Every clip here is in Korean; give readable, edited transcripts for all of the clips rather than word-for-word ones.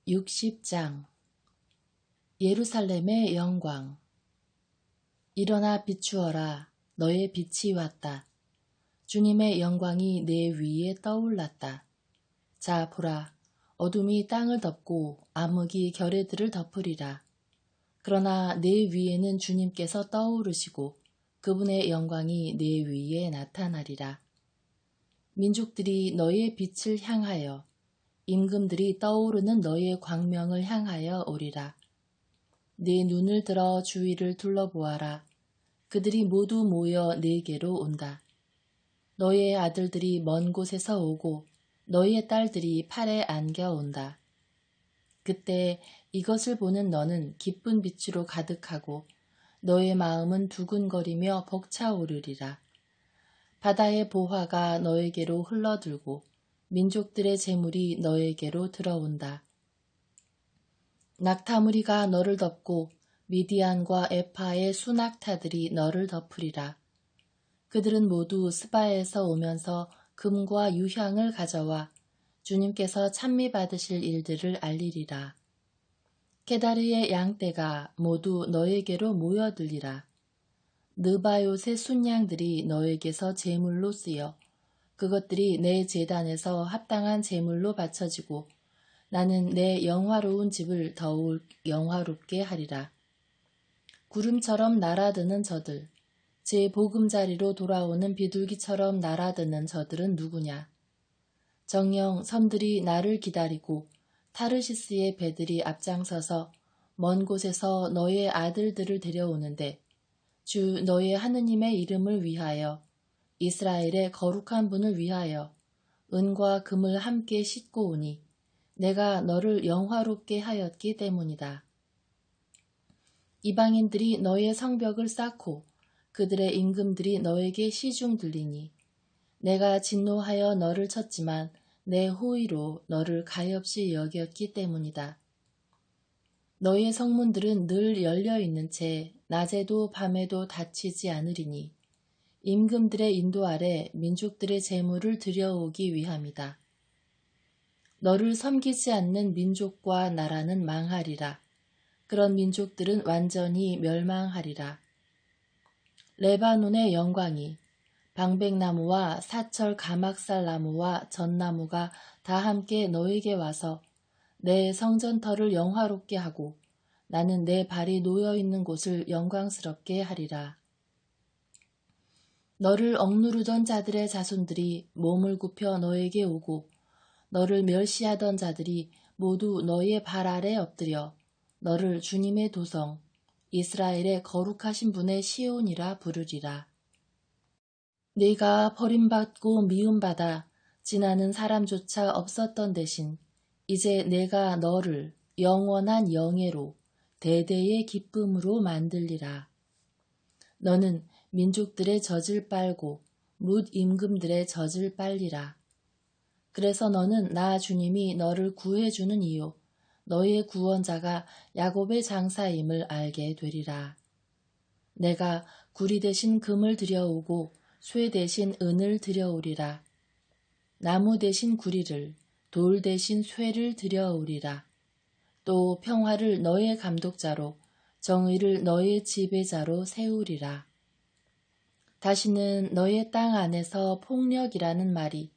60장 예루살렘의 영광. 일어나 비추어라. 너의 빛이 왔다. 주님의 영광이 내 위에 떠올랐다. 자 보라. 어둠이 땅을 덮고 암흑이 결의들을 덮으리라. 그러나 내 위에는 주님께서 떠오르시고 그분의 영광이 내 위에 나타나리라. 민족들이 너의 빛을 향하여 임금들이 떠오르는 너의 광명을 향하여 오리라. 네 눈을 들어 주위를 둘러보아라. 그들이 모두 모여 네게로 온다. 너의 아들들이 먼 곳에서 오고 너의 딸들이 팔에 안겨 온다. 그때 이것을 보는 너는 기쁜 빛으로 가득하고 너의 마음은 두근거리며 벅차오르리라. 바다의 보화가 너에게로 흘러들고 민족들의 재물이 너에게로 들어온다. 낙타무리가 너를 덮고 미디안과 에파의 수낙타들이 너를 덮으리라. 그들은 모두 스바에서 오면서 금과 유향을 가져와 주님께서 찬미 받으실 일들을 알리리라. 게다르의 양떼가 모두 너에게로 모여들리라. 느바요의 순양들이 너에게서 제물로 쓰여 그것들이 내 제단에서 합당한 제물로 바쳐지고 나는 내 영화로운 집을 더욱 영화롭게 하리라. 구름처럼 날아드는 저들, 제 보금자리로 돌아오는 비둘기처럼 날아드는 저들은 누구냐? 정녕 섬들이 나를 기다리고 타르시스의 배들이 앞장서서 먼 곳에서 너의 아들들을 데려오는데 주 너의 하느님의 이름을 위하여 이스라엘의 거룩한 분을 위하여 은과 금을 함께 싣고 오니 내가 너를 영화롭게 하였기 때문이다. 이방인들이 너의 성벽을 쌓고 그들의 임금들이 너에게 시중 들리니 내가 진노하여 너를 쳤지만 내 호의로 너를 가엾이 여겼기 때문이다. 너의 성문들은 늘 열려있는 채 낮에도 밤에도 닫히지 않으리니 임금들의 인도 아래 민족들의 재물을 들여오기 위함이다. 너를 섬기지 않는 민족과 나라는 망하리라. 그런 민족들은 완전히 멸망하리라. 레바논의 영광이 방백나무와 사철 가막살나무와 전나무가 다 함께 너에게 와서 내 성전터를 영화롭게 하고 나는 내 발이 놓여있는 곳을 영광스럽게 하리라. 너를 억누르던 자들의 자손들이 몸을 굽혀 너에게 오고 너를 멸시하던 자들이 모두 너의 발 아래 엎드려 너를 주님의 도성 이스라엘의 거룩하신 분의 시온이라 부르리라. 네가 버림받고 미움받아 지나는 사람조차 없었던 대신 이제 내가 너를 영원한 영예로 대대의 기쁨으로 만들리라. 너는 민족들의 젖을 빨고 뭇 임금들의 젖을 빨리라. 그래서 너는 나 주님이 너를 구해주는 이요 너의 구원자가 야곱의 장사임을 알게 되리라. 내가 구리 대신 금을 들여오고 쇠 대신 은을 들여오리라. 나무 대신 구리를 돌 대신 쇠를 들여오리라. 또 평화를 너의 감독자로 정의를 너의 지배자로 세우리라. 다시는 너의 땅 안에서 폭력이라는 말이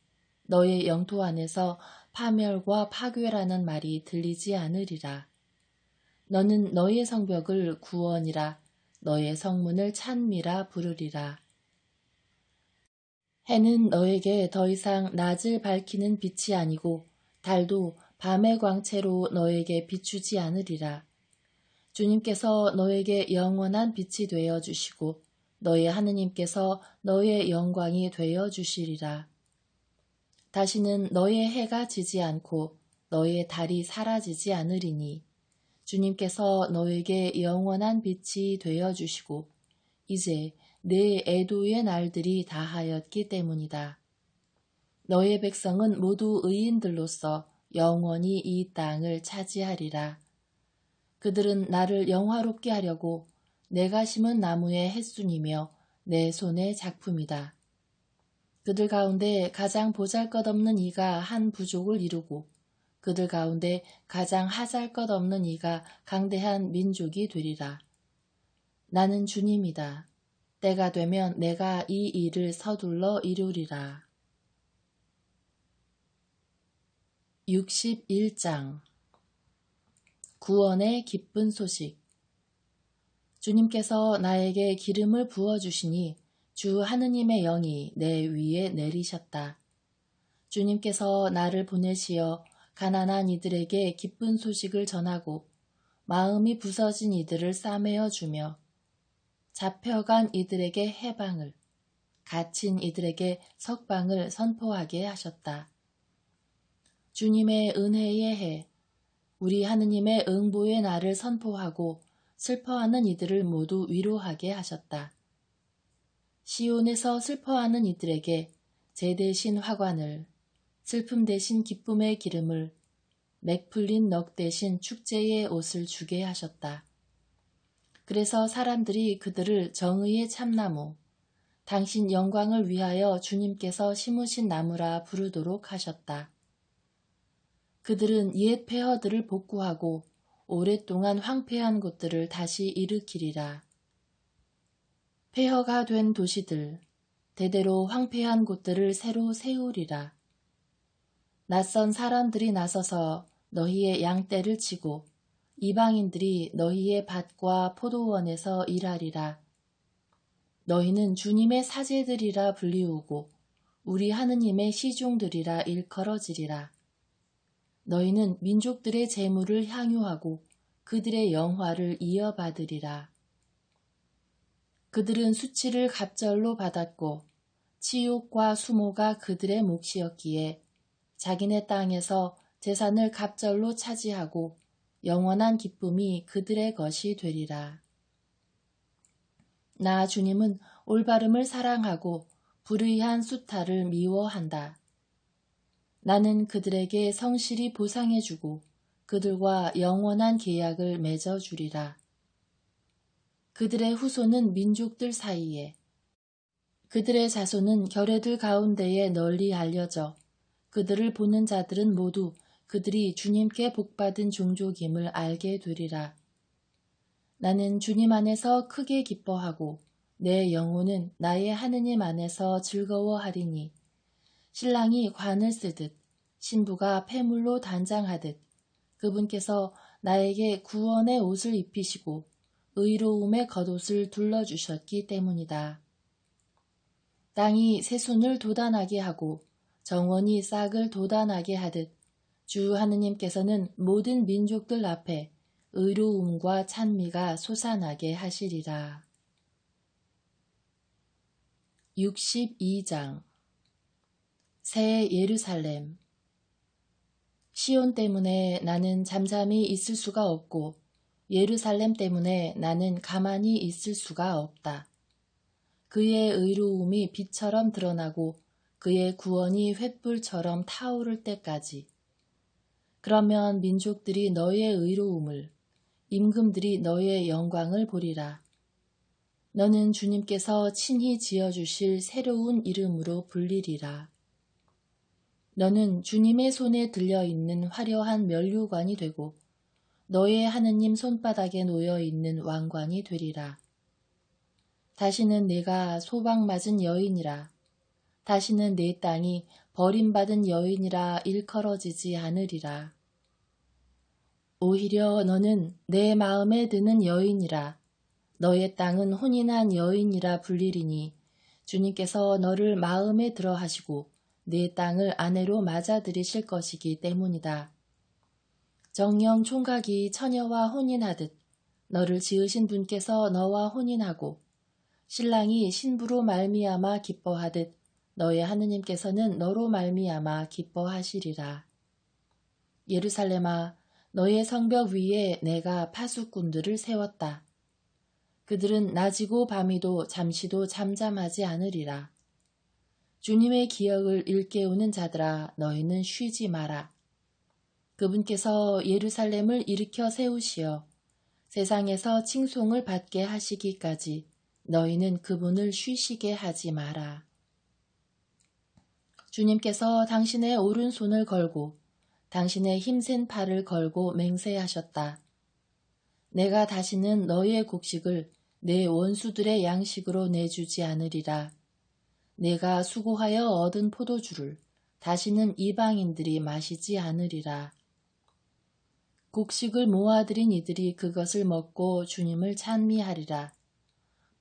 너의 영토 안에서 파멸과 파괴라는 말이 들리지 않으리라. 너는 너의 성벽을 구원이라 너의 성문을 찬미라 부르리라. 해는 너에게 더 이상 낮을 밝히는 빛이 아니고 달도 밤의 광채로 너에게 비추지 않으리라. 주님께서 너에게 영원한 빛이 되어 주시고 너의 하느님께서 너의 영광이 되어 주시리라. 다시는 너의 해가 지지 않고 너의 달이 사라지지 않으리니 주님께서 너에게 영원한 빛이 되어 주시고 이제 내 애도의 날들이 다하였기 때문이다. 너의 백성은 모두 의인들로서 영원히 이 땅을 차지하리라. 그들은 나를 영화롭게 하려고 내가 심은 나무의 햇순이며 내 손의 작품이다. 그들 가운데 가장 보잘것없는 이가 한 부족을 이루고 그들 가운데 가장 하잘것없는 이가 강대한 민족이 되리라. 나는 주님이다. 때가 되면 내가 이 일을 서둘러 이루리라. 61장 구원의 기쁜 소식. 주님께서 나에게 기름을 부어주시니 주 하느님의 영이 내 위에 내리셨다. 주님께서 나를 보내시어 가난한 이들에게 기쁜 소식을 전하고 마음이 부서진 이들을 싸매어 주며 잡혀간 이들에게 해방을, 갇힌 이들에게 석방을 선포하게 하셨다. 주님의 은혜의 해, 우리 하느님의 응보의 날을 선포하고 슬퍼하는 이들을 모두 위로하게 하셨다. 시온에서 슬퍼하는 이들에게 제 대신 화관을, 슬픔 대신 기쁨의 기름을, 맥 풀린 넋 대신 축제의 옷을 주게 하셨다. 그래서 사람들이 그들을 정의의 참나무, 당신 영광을 위하여 주님께서 심으신 나무라 부르도록 하셨다. 그들은 옛 폐허들을 복구하고 오랫동안 황폐한 곳들을 다시 일으키리라. 폐허가 된 도시들, 대대로 황폐한 곳들을 새로 세우리라. 낯선 사람들이 나서서 너희의 양떼를 치고 이방인들이 너희의 밭과 포도원에서 일하리라. 너희는 주님의 사제들이라 불리우고 우리 하느님의 시종들이라 일컬어지리라. 너희는 민족들의 재물을 향유하고 그들의 영화를 이어받으리라. 그들은 수치를 갑절로 받았고 치욕과 수모가 그들의 몫이었기에 자기네 땅에서 재산을 갑절로 차지하고 영원한 기쁨이 그들의 것이 되리라. 나 주님은 올바름을 사랑하고 불의한 수탈을 미워한다. 나는 그들에게 성실히 보상해주고 그들과 영원한 계약을 맺어주리라. 그들의 후손은 민족들 사이에, 그들의 자손은 결의들 가운데에 널리 알려져 그들을 보는 자들은 모두 그들이 주님께 복받은 종족임을 알게 되리라. 나는 주님 안에서 크게 기뻐하고 내 영혼은 나의 하느님 안에서 즐거워하리니 신랑이 관을 쓰듯 신부가 폐물로 단장하듯 그분께서 나에게 구원의 옷을 입히시고 의로움의 겉옷을 둘러주셨기 때문이다. 땅이 새순을 돋아나게 하고 정원이 싹을 돋아나게 하듯 주 하느님께서는 모든 민족들 앞에 의로움과 찬미가 솟아나게 하시리라. 62장 새 예루살렘. 시온 때문에 나는 잠잠히 있을 수가 없고 예루살렘 때문에 나는 가만히 있을 수가 없다. 그의 의로움이 빛처럼 드러나고 그의 구원이 횃불처럼 타오를 때까지. 그러면 민족들이 너의 의로움을, 임금들이 너의 영광을 보리라. 너는 주님께서 친히 지어주실 새로운 이름으로 불리리라. 너는 주님의 손에 들려있는 화려한 면류관이 되고 너의 하느님 손바닥에 놓여있는 왕관이 되리라. 다시는 내가 소방맞은 여인이라. 다시는 내 땅이 버림받은 여인이라 일컬어지지 않으리라. 오히려 너는 내 마음에 드는 여인이라. 너의 땅은 혼인한 여인이라 불리리니 주님께서 너를 마음에 들어 하시고 내 땅을 아내로 맞아들이실 것이기 때문이다. 정령 총각이 처녀와 혼인하듯 너를 지으신 분께서 너와 혼인하고 신랑이 신부로 말미암아 기뻐하듯 너의 하느님께서는 너로 말미암아 기뻐하시리라. 예루살렘아, 너의 성벽 위에 내가 파수꾼들을 세웠다. 그들은 낮이고 밤이도 잠시도 잠잠하지 않으리라. 주님의 기억을 일깨우는 자들아, 너희는 쉬지 마라. 그분께서 예루살렘을 일으켜 세우시어 세상에서 칭송을 받게 하시기까지 너희는 그분을 쉬시게 하지 마라. 주님께서 당신의 오른손을 걸고 당신의 힘센 팔을 걸고 맹세하셨다. 내가 다시는 너의 곡식을 내 원수들의 양식으로 내주지 않으리라. 내가 수고하여 얻은 포도주를 다시는 이방인들이 마시지 않으리라. 곡식을 모아들인 이들이 그것을 먹고 주님을 찬미하리라.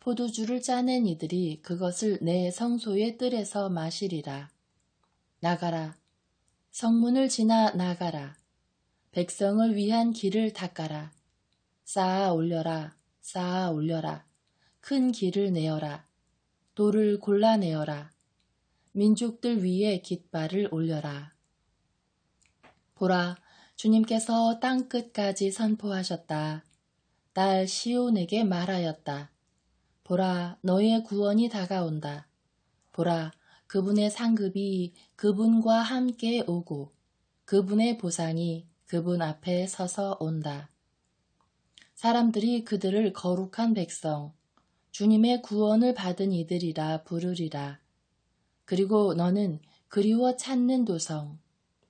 포도주를 짜낸 이들이 그것을 내 성소의 뜰에서 마시리라. 나가라. 성문을 지나 나가라. 백성을 위한 길을 닦아라. 쌓아 올려라. 쌓아 올려라. 큰 길을 내어라. 돌을 골라내어라. 민족들 위에 깃발을 올려라. 보라, 주님께서 땅끝까지 선포하셨다. 딸 시온에게 말하였다. 보라, 너의 구원이 다가온다. 보라, 그분의 상급이 그분과 함께 오고 그분의 보상이 그분 앞에 서서 온다. 사람들이 그들을 거룩한 백성, 주님의 구원을 받은 이들이라 부르리라. 그리고 너는 그리워 찾는 도성,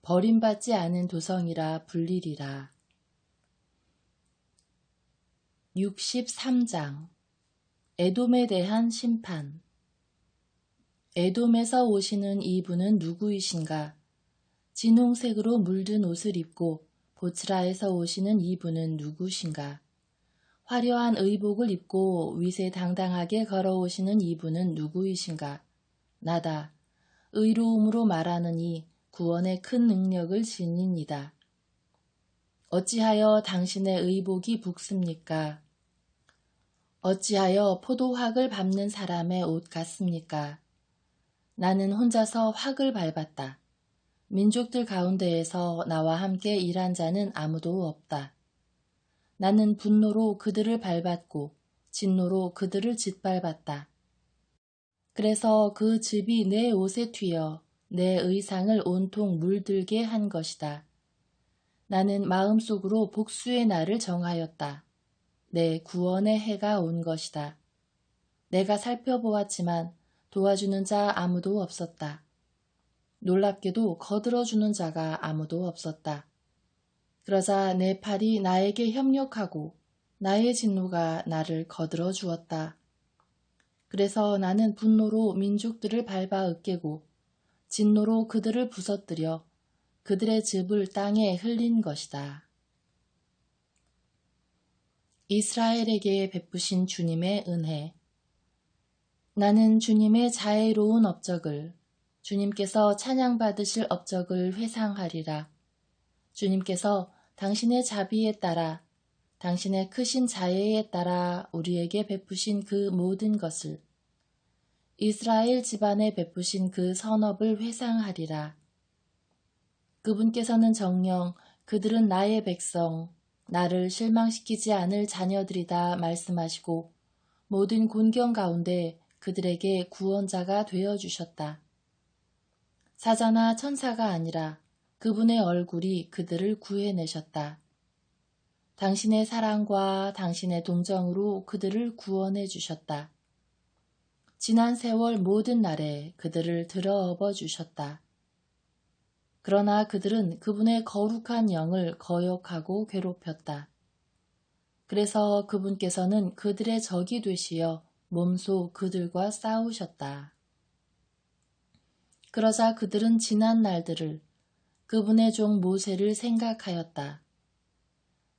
버림받지 않은 도성이라 불리리라. 63장 에돔에 대한 심판. 에돔에서 오시는 이분은 누구이신가? 진홍색으로 물든 옷을 입고 보츠라에서 오시는 이분은 누구신가? 화려한 의복을 입고 위세당당하게 걸어오시는 이분은 누구이신가? 나다. 의로움으로 말하느니 구원의 큰 능력을 지니이다. 어찌하여 당신의 의복이 붓습니까? 어찌하여 포도확을 밟는 사람의 옷 같습니까? 나는 혼자서 확을 밟았다. 민족들 가운데에서 나와 함께 일한 자는 아무도 없다. 나는 분노로 그들을 밟았고 진노로 그들을 짓밟았다. 그래서 그 즙이 내 옷에 튀어 내 의상을 온통 물들게 한 것이다. 나는 마음속으로 복수의 날을 정하였다. 내 구원의 해가 온 것이다. 내가 살펴보았지만 도와주는 자 아무도 없었다. 놀랍게도 거들어주는 자가 아무도 없었다. 그러자 내 팔이 나에게 협력하고 나의 진노가 나를 거들어 주었다. 그래서 나는 분노로 민족들을 밟아 으깨고 진노로 그들을 부서뜨려 그들의 즙을 땅에 흘린 것이다. 이스라엘에게 베푸신 주님의 은혜. 나는 주님의 자애로운 업적을, 주님께서 찬양받으실 업적을 회상하리라. 주님께서 당신의 자비에 따라, 당신의 크신 자애에 따라 우리에게 베푸신 그 모든 것을, 이스라엘 집안에 베푸신 그 선업을 회상하리라. 그분께서는 정녕 그들은 나의 백성, 나를 실망시키지 않을 자녀들이다 말씀하시고 모든 곤경 가운데 그들에게 구원자가 되어주셨다. 사자나 천사가 아니라 그분의 얼굴이 그들을 구해내셨다. 당신의 사랑과 당신의 동정으로 그들을 구원해 주셨다. 지난 세월 모든 날에 그들을 들어업어 주셨다. 그러나 그들은 그분의 거룩한 영을 거역하고 괴롭혔다. 그래서 그분께서는 그들의 적이 되시어 몸소 그들과 싸우셨다. 그러자 그들은 지난 날들을 그분의 종 모세를 생각하였다.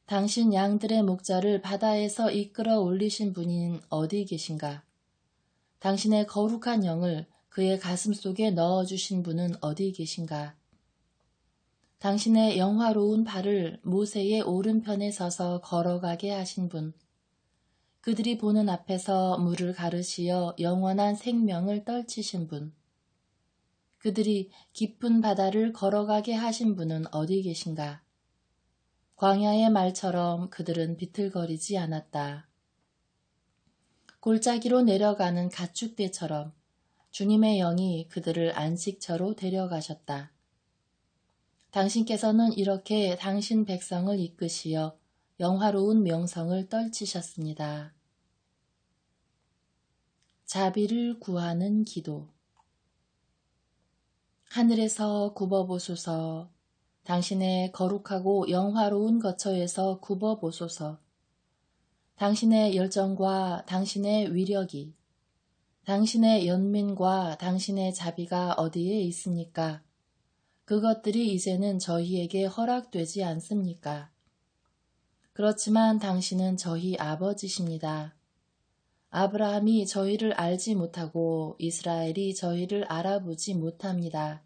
당신 양들의 목자를 바다에서 이끌어 올리신 분인 어디 계신가? 당신의 거룩한 영을 그의 가슴 속에 넣어주신 분은 어디 계신가? 당신의 영화로운 발을 모세의 오른편에 서서 걸어가게 하신 분, 그들이 보는 앞에서 물을 가르시어 영원한 생명을 떨치신 분, 그들이 깊은 바다를 걸어가게 하신 분은 어디 계신가? 광야의 말처럼 그들은 비틀거리지 않았다. 골짜기로 내려가는 가축대처럼 주님의 영이 그들을 안식처로 데려가셨다. 당신께서는 이렇게 당신 백성을 이끄시어 영화로운 명성을 떨치셨습니다. 자비를 구하는 기도. 하늘에서 굽어보소서. 당신의 거룩하고 영화로운 거처에서 굽어보소서. 당신의 열정과 당신의 위력이, 당신의 연민과 당신의 자비가 어디에 있습니까? 그것들이 이제는 저희에게 허락되지 않습니까? 그렇지만 당신은 저희 아버지십니다. 아브라함이 저희를 알지 못하고 이스라엘이 저희를 알아보지 못합니다.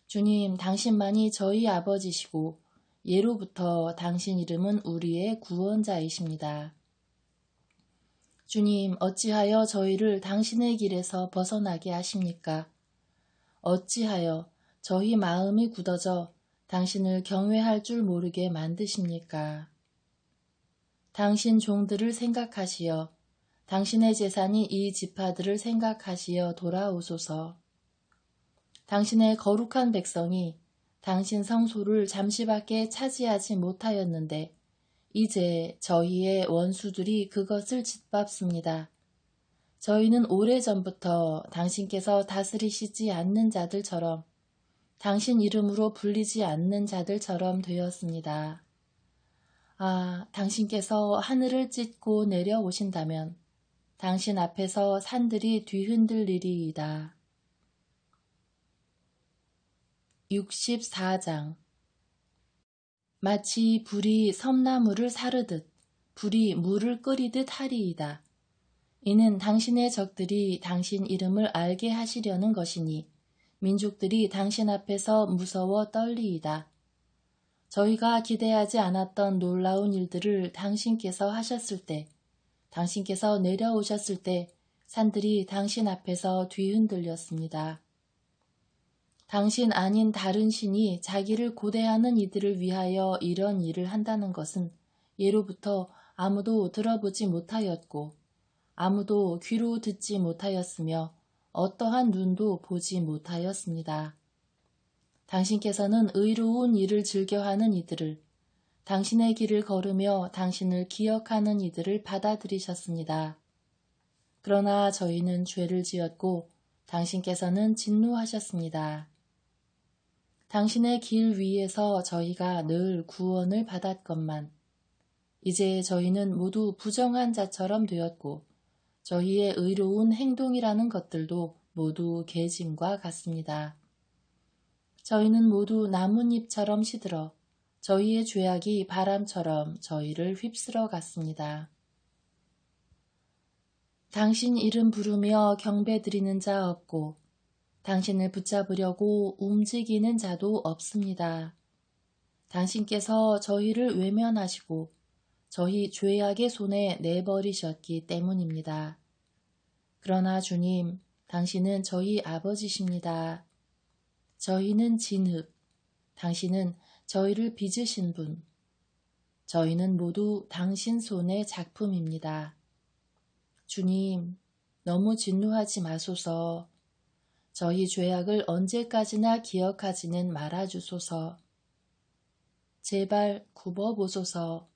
주님, 당신만이 저희 아버지시고 예로부터 당신 이름은 우리의 구원자이십니다. 주님, 어찌하여 저희를 당신의 길에서 벗어나게 하십니까? 어찌하여 저희 마음이 굳어져 당신을 경외할 줄 모르게 만드십니까? 당신 종들을 생각하시어 당신의 재산이 이 지파들을 생각하시어 돌아오소서. 당신의 거룩한 백성이 당신 성소를 잠시밖에 차지하지 못하였는데 이제 저희의 원수들이 그것을 짓밟습니다. 저희는 오래전부터 당신께서 다스리시지 않는 자들처럼 당신 이름으로 불리지 않는 자들처럼 되었습니다. 아, 당신께서 하늘을 찢고 내려오신다면 당신 앞에서 산들이 뒤흔들리리이다. 64장. 마치 불이 섬나무를 사르듯 불이 물을 끓이듯 하리이다. 이는 당신의 적들이 당신 이름을 알게 하시려는 것이니 민족들이 당신 앞에서 무서워 떨리이다. 저희가 기대하지 않았던 놀라운 일들을 당신께서 하셨을 때, 당신께서 내려오셨을 때 산들이 당신 앞에서 뒤흔들렸습니다. 당신 아닌 다른 신이 자기를 고대하는 이들을 위하여 이런 일을 한다는 것은 예로부터 아무도 들어보지 못하였고 아무도 귀로 듣지 못하였으며 어떠한 눈도 보지 못하였습니다. 당신께서는 의로운 일을 즐겨하는 이들을, 당신의 길을 걸으며 당신을 기억하는 이들을 받아들이셨습니다. 그러나 저희는 죄를 지었고 당신께서는 진노하셨습니다. 당신의 길 위에서 저희가 늘 구원을 받았건만 이제 저희는 모두 부정한 자처럼 되었고 저희의 의로운 행동이라는 것들도 모두 계짐과 같습니다. 저희는 모두 나뭇잎처럼 시들어 저희의 죄악이 바람처럼 저희를 휩쓸어 갔습니다. 당신 이름 부르며 경배드리는 자 없고 당신을 붙잡으려고 움직이는 자도 없습니다. 당신께서 저희를 외면하시고 저희 죄악의 손에 내버리셨기 때문입니다. 그러나 주님, 당신은 저희 아버지십니다. 저희는 진흙, 당신은 저희를 빚으신 분, 저희는 모두 당신 손의 작품입니다. 주님, 너무 진노하지 마소서. 저희 죄악을 언제까지나 기억하지는 말아주소서. 제발 굽어보소서.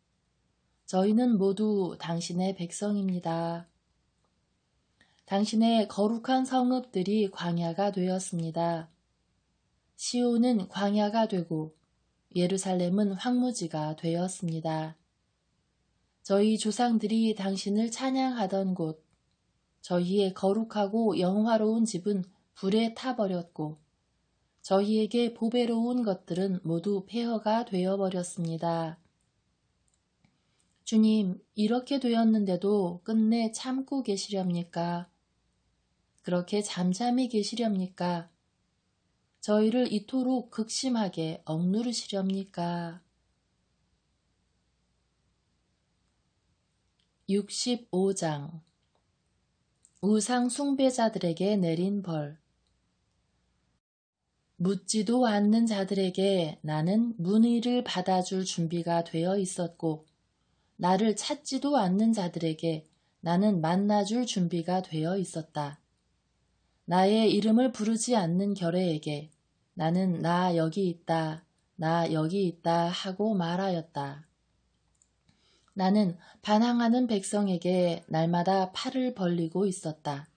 저희는 모두 당신의 백성입니다. 당신의 거룩한 성읍들이 광야가 되었습니다. 시온은 광야가 되고 예루살렘은 황무지가 되었습니다. 저희 조상들이 당신을 찬양하던 곳, 저희의 거룩하고 영화로운 집은 불에 타버렸고 저희에게 보배로운 것들은 모두 폐허가 되어버렸습니다. 주님, 이렇게 되었는데도 끝내 참고 계시렵니까? 그렇게 잠잠히 계시렵니까? 저희를 이토록 극심하게 억누르시렵니까? 65장. 우상 숭배자들에게 내린 벌. 묻지도 않는 자들에게 나는 문의를 받아줄 준비가 되어 있었고 나를 찾지도 않는 자들에게 나는 만나줄 준비가 되어 있었다. 나의 이름을 부르지 않는 결애에게 나는 나 여기 있다, 나 여기 있다 하고 말하였다. 나는 반항하는 백성에게 날마다 팔을 벌리고 있었다.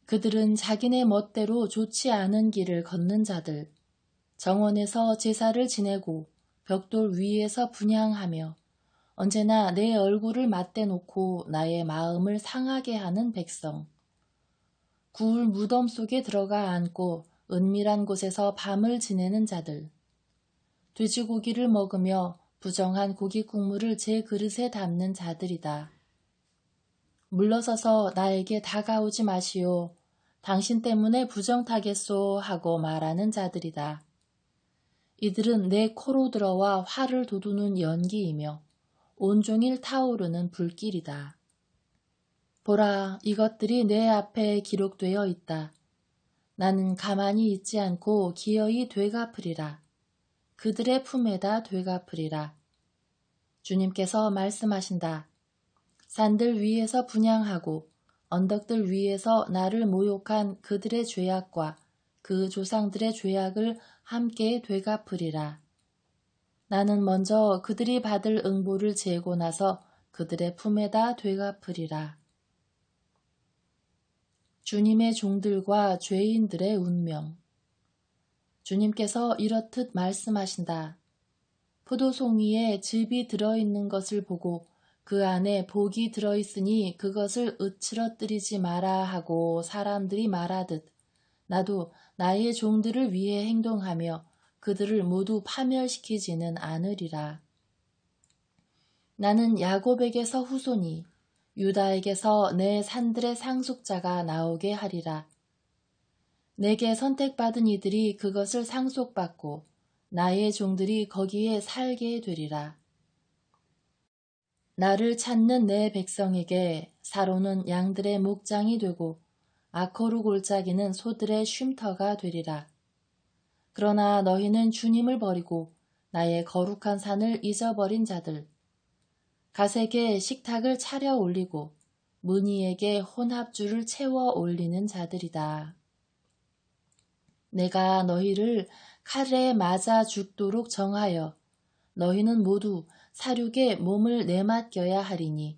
그들은 자기네 멋대로 좋지 않은 길을 걷는 자들, 정원에서 제사를 지내고 벽돌 위에서 분향하며 언제나 내 얼굴을 맞대놓고 나의 마음을 상하게 하는 백성. 구울 무덤 속에 들어가 앉고 은밀한 곳에서 밤을 지내는 자들. 돼지고기를 먹으며 부정한 고기 국물을 제 그릇에 담는 자들이다. 물러서서 나에게 다가오지 마시오. 당신 때문에 부정타겠소 하고 말하는 자들이다. 이들은 내 코로 들어와 화를 돋우는 연기이며 온종일 타오르는 불길이다. 보라, 이것들이 내 앞에 기록되어 있다. 나는 가만히 있지 않고 기어이 되갚으리라. 그들의 품에다 되갚으리라. 주님께서 말씀하신다. 산들 위에서 분향하고 언덕들 위에서 나를 모욕한 그들의 죄악과 그 조상들의 죄악을 함께 되갚으리라. 나는 먼저 그들이 받을 응보를 재고 나서 그들의 품에다 되갚으리라. 주님의 종들과 죄인들의 운명. 주님께서 이렇듯 말씀하신다. 포도송이에 즙이 들어있는 것을 보고 그 안에 복이 들어있으니 그것을 으츠러뜨리지 마라 하고 사람들이 말하듯 나도 나의 종들을 위해 행동하며 그들을 모두 파멸시키지는 않으리라. 나는 야곱에게서 후손이 유다에게서 내 산들의 상속자가 나오게 하리라. 내게 선택받은 이들이 그것을 상속받고 나의 종들이 거기에 살게 되리라. 나를 찾는 내 백성에게 사로는 양들의 목장이 되고 아코루 골짜기는 소들의 쉼터가 되리라. 그러나 너희는 주님을 버리고 나의 거룩한 산을 잊어버린 자들, 가색에 식탁을 차려 올리고 무늬에게 혼합주를 채워 올리는 자들이다. 내가 너희를 칼에 맞아 죽도록 정하여 너희는 모두 사륙에 몸을 내맡겨야 하리니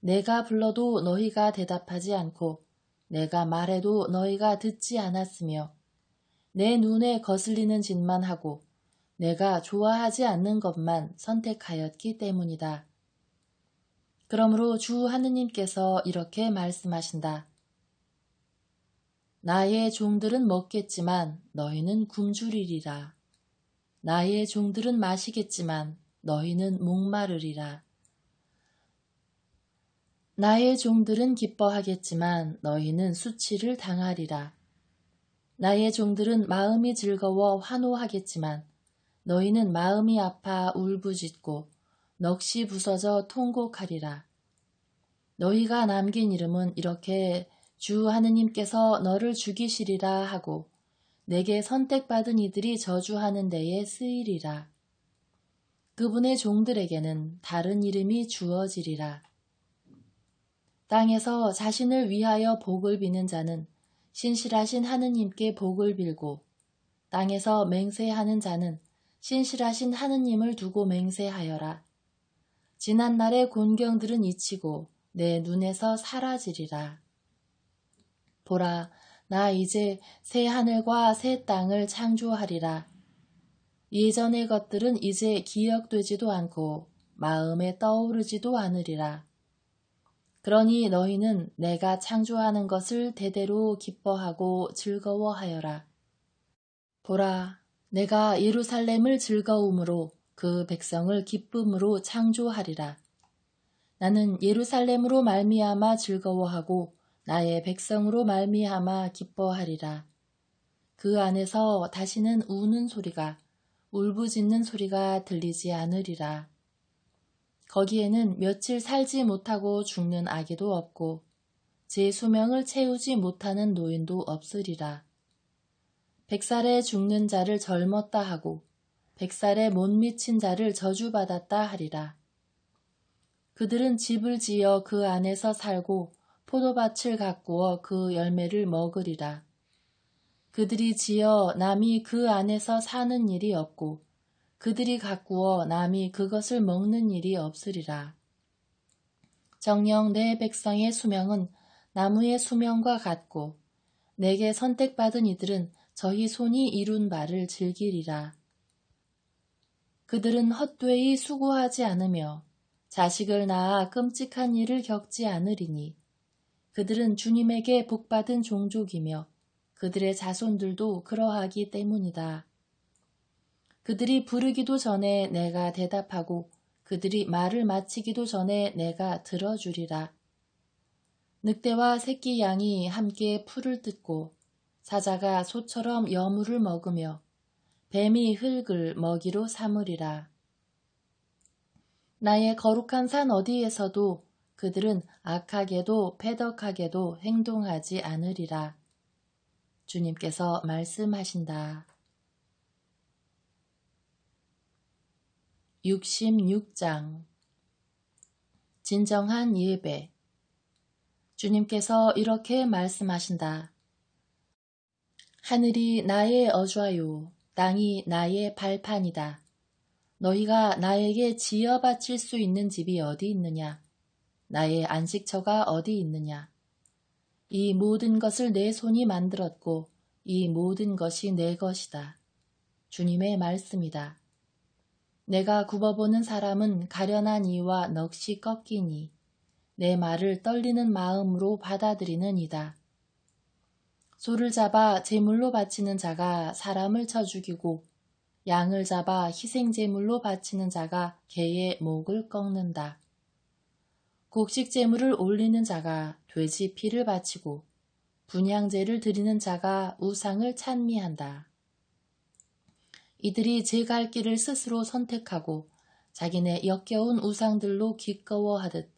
내가 불러도 너희가 대답하지 않고 내가 말해도 너희가 듣지 않았으며 내 눈에 거슬리는 짓만 하고 내가 좋아하지 않는 것만 선택하였기 때문이다. 그러므로 주 하느님께서 이렇게 말씀하신다. 나의 종들은 먹겠지만 너희는 굶주리리라. 나의 종들은 마시겠지만 너희는 목마르리라. 나의 종들은 기뻐하겠지만 너희는 수치를 당하리라. 나의 종들은 마음이 즐거워 환호하겠지만 너희는 마음이 아파 울부짖고 넋이 부서져 통곡하리라. 너희가 남긴 이름은 이렇게 주 하느님께서 너를 죽이시리라 하고 내게 선택받은 이들이 저주하는 데에 쓰이리라. 그분의 종들에게는 다른 이름이 주어지리라. 땅에서 자신을 위하여 복을 비는 자는 신실하신 하느님께 복을 빌고 땅에서 맹세하는 자는 신실하신 하느님을 두고 맹세하여라. 지난날의 곤경들은 잊히고 내 눈에서 사라지리라. 보라, 나 이제 새 하늘과 새 땅을 창조하리라. 예전의 것들은 이제 기억되지도 않고 마음에 떠오르지도 않으리라. 그러니 너희는 내가 창조하는 것을 대대로 기뻐하고 즐거워하여라. 보라, 내가 예루살렘을 즐거움으로 그 백성을 기쁨으로 창조하리라. 나는 예루살렘으로 말미암아 즐거워하고 나의 백성으로 말미암아 기뻐하리라. 그 안에서 다시는 우는 소리가 울부짖는 소리가 들리지 않으리라. 거기에는 며칠 살지 못하고 죽는 아기도 없고 제 수명을 채우지 못하는 노인도 없으리라. 100살에 죽는 자를 젊었다 하고 100살에 못 미친 자를 저주받았다 하리라. 그들은 집을 지어 그 안에서 살고 포도밭을 가꾸어 그 열매를 먹으리라. 그들이 지어 남이 그 안에서 사는 일이 없고 그들이 가꾸어 남이 그것을 먹는 일이 없으리라. 정녕 내 백성의 수명은 나무의 수명과 같고 내게 선택받은 이들은 저희 손이 이룬 바를 즐기리라. 그들은 헛되이 수고하지 않으며 자식을 낳아 끔찍한 일을 겪지 않으리니 그들은 주님에게 복받은 종족이며 그들의 자손들도 그러하기 때문이다. 그들이 부르기도 전에 내가 대답하고 그들이 말을 마치기도 전에 내가 들어주리라. 늑대와 새끼 양이 함께 풀을 뜯고 사자가 소처럼 여물을 먹으며 뱀이 흙을 먹이로 삼으리라. 나의 거룩한 산 어디에서도 그들은 악하게도 패덕하게도 행동하지 않으리라. 주님께서 말씀하신다. 66장 진정한 예배. 주님께서 이렇게 말씀하신다. 하늘이 나의 어좌요, 땅이 나의 발판이다. 너희가 나에게 지어 바칠 수 있는 집이 어디 있느냐? 나의 안식처가 어디 있느냐? 이 모든 것을 내 손이 만들었고 이 모든 것이 내 것이다. 주님의 말씀이다. 내가 굽어보는 사람은 가련한 이와 넋이 꺾이니 내 말을 떨리는 마음으로 받아들이는 이다. 소를 잡아 제물로 바치는 자가 사람을 쳐 죽이고 양을 잡아 희생제물로 바치는 자가 개의 목을 꺾는다. 곡식제물을 올리는 자가 돼지 피를 바치고 분향제를 드리는 자가 우상을 찬미한다. 이들이 제 갈 길을 스스로 선택하고 자기네 역겨운 우상들로 기꺼워하듯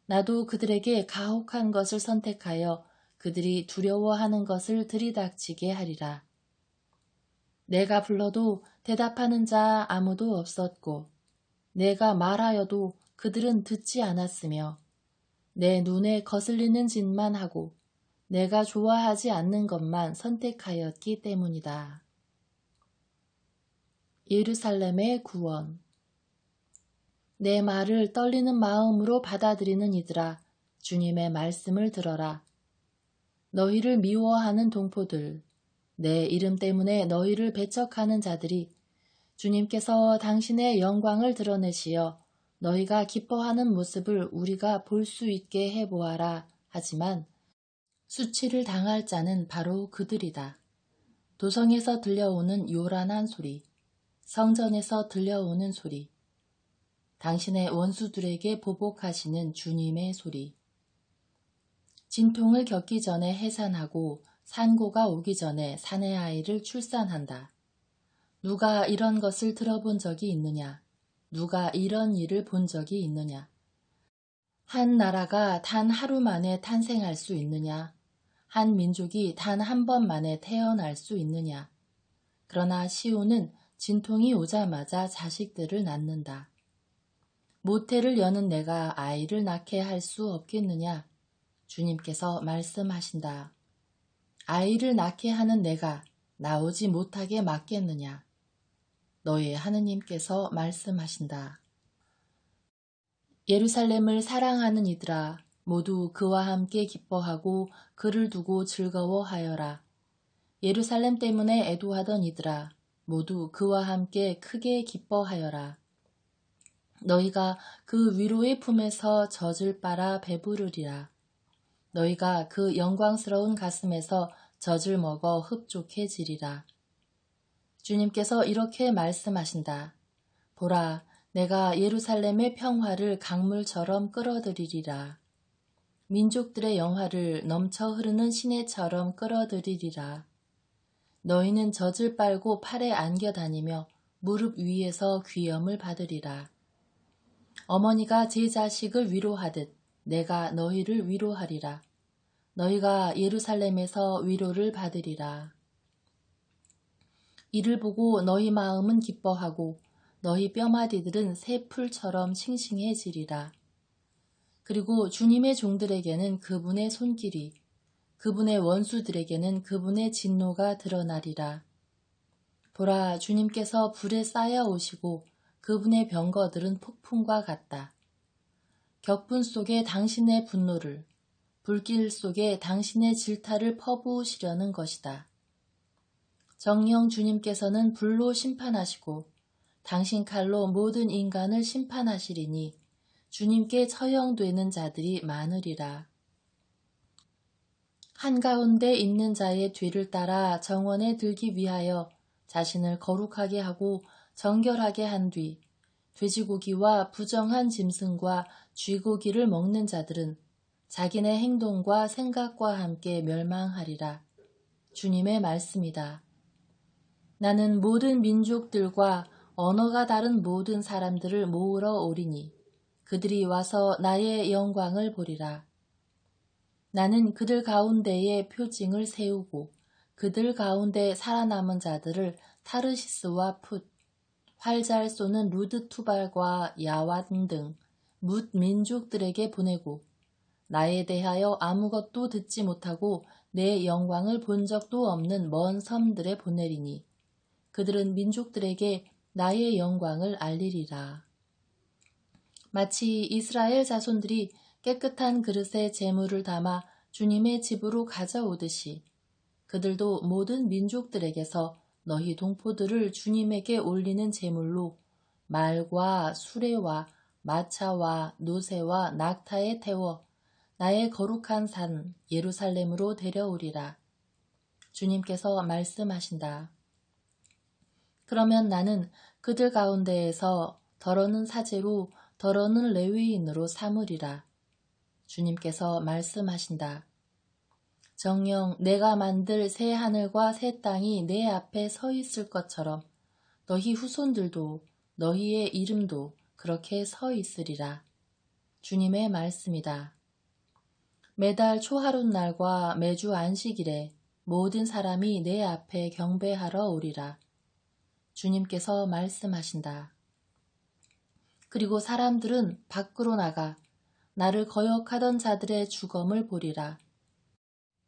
나도 그들에게 가혹한 것을 선택하여 그들이 두려워하는 것을 들이닥치게 하리라. 내가 불러도 대답하는 자 아무도 없었고 내가 말하여도 그들은 듣지 않았으며 내 눈에 거슬리는 짓만 하고 내가 좋아하지 않는 것만 선택하였기 때문이다. 예루살렘의 구원. 내 말을 떨리는 마음으로 받아들이는 이들아, 주님의 말씀을 들어라. 너희를 미워하는 동포들, 내 이름 때문에 너희를 배척하는 자들이 주님께서 당신의 영광을 드러내시어 너희가 기뻐하는 모습을 우리가 볼 수 있게 해보아라 하지만 수치를 당할 자는 바로 그들이다. 도성에서 들려오는 요란한 소리, 성전에서 들려오는 소리, 당신의 원수들에게 보복하시는 주님의 소리. 진통을 겪기 전에 해산하고 산고가 오기 전에 사내 아이를 출산한다. 누가 이런 것을 들어본 적이 있느냐? 누가 이런 일을 본 적이 있느냐? 한 나라가 단 하루 만에 탄생할 수 있느냐? 한 민족이 단 한 번 만에 태어날 수 있느냐? 그러나 시온은 진통이 오자마자 자식들을 낳는다. 모태를 여는 내가 아이를 낳게 할 수 없겠느냐? 주님께서 말씀하신다. 아이를 낳게 하는 내가 나오지 못하게 막겠느냐? 너의 하느님께서 말씀하신다. 예루살렘을 사랑하는 이들아, 모두 그와 함께 기뻐하고 그를 두고 즐거워하여라. 예루살렘 때문에 애도하던 이들아, 모두 그와 함께 크게 기뻐하여라. 너희가 그 위로의 품에서 젖을 빨아 배부르리라. 너희가 그 영광스러운 가슴에서 젖을 먹어 흡족해지리라. 주님께서 이렇게 말씀하신다. 보라, 내가 예루살렘의 평화를 강물처럼 끌어들이리라. 민족들의 영화를 넘쳐 흐르는 시내처럼 끌어들이리라. 너희는 젖을 빨고 팔에 안겨 다니며 무릎 위에서 귀염을 받으리라. 어머니가 제 자식을 위로하듯 내가 너희를 위로하리라. 너희가 예루살렘에서 위로를 받으리라. 이를 보고 너희 마음은 기뻐하고 너희 뼈마디들은 새 풀처럼 싱싱해지리라. 그리고 주님의 종들에게는 그분의 손길이, 그분의 원수들에게는 그분의 진노가 드러나리라. 보라, 주님께서 불에 쌓여 오시고 그분의 병거들은 폭풍과 같다. 격분 속에 당신의 분노를, 불길 속에 당신의 질타를 퍼부으시려는 것이다. 정녕 주님께서는 불로 심판하시고 당신 칼로 모든 인간을 심판하시리니 주님께 처형되는 자들이 많으리라. 한가운데 있는 자의 뒤를 따라 정원에 들기 위하여 자신을 거룩하게 하고 정결하게 한 뒤 돼지고기와 부정한 짐승과 쥐고기를 먹는 자들은 자기네 행동과 생각과 함께 멸망하리라. 주님의 말씀이다. 나는 모든 민족들과 언어가 다른 모든 사람들을 모으러 오리니 그들이 와서 나의 영광을 보리라. 나는 그들 가운데에 표징을 세우고 그들 가운데 살아남은 자들을 타르시스와 풋, 활 잘 쏘는 루드 투발과 야완 등 뭇 민족들에게 보내고 나에 대하여 아무것도 듣지 못하고 내 영광을 본 적도 없는 먼 섬들에 보내리니 그들은 민족들에게 나의 영광을 알리리라. 마치 이스라엘 자손들이 깨끗한 그릇에 재물을 담아 주님의 집으로 가져오듯이 그들도 모든 민족들에게서 너희 동포들을 주님에게 올리는 제물로 말과 수레와 마차와 노새와 낙타에 태워 나의 거룩한 산 예루살렘으로 데려오리라. 주님께서 말씀하신다. 그러면 나는 그들 가운데에서 더러는 사제로 더러는 레위인으로 삼으리라. 주님께서 말씀하신다. 정녕 내가 만들 새 하늘과 새 땅이 내 앞에 서 있을 것처럼 너희 후손들도 너희의 이름도 그렇게 서 있으리라. 주님의 말씀이다. 매달 초하룻날과 매주 안식일에 모든 사람이 내 앞에 경배하러 오리라. 주님께서 말씀하신다. 그리고 사람들은 밖으로 나가 나를 거역하던 자들의 죽음을 보리라.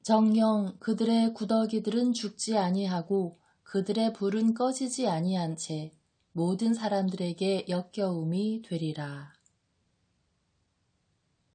정녕 그들의 구더기들은 죽지 아니하고 그들의 불은 꺼지지 아니한 채 모든 사람들에게 역겨움이 되리라.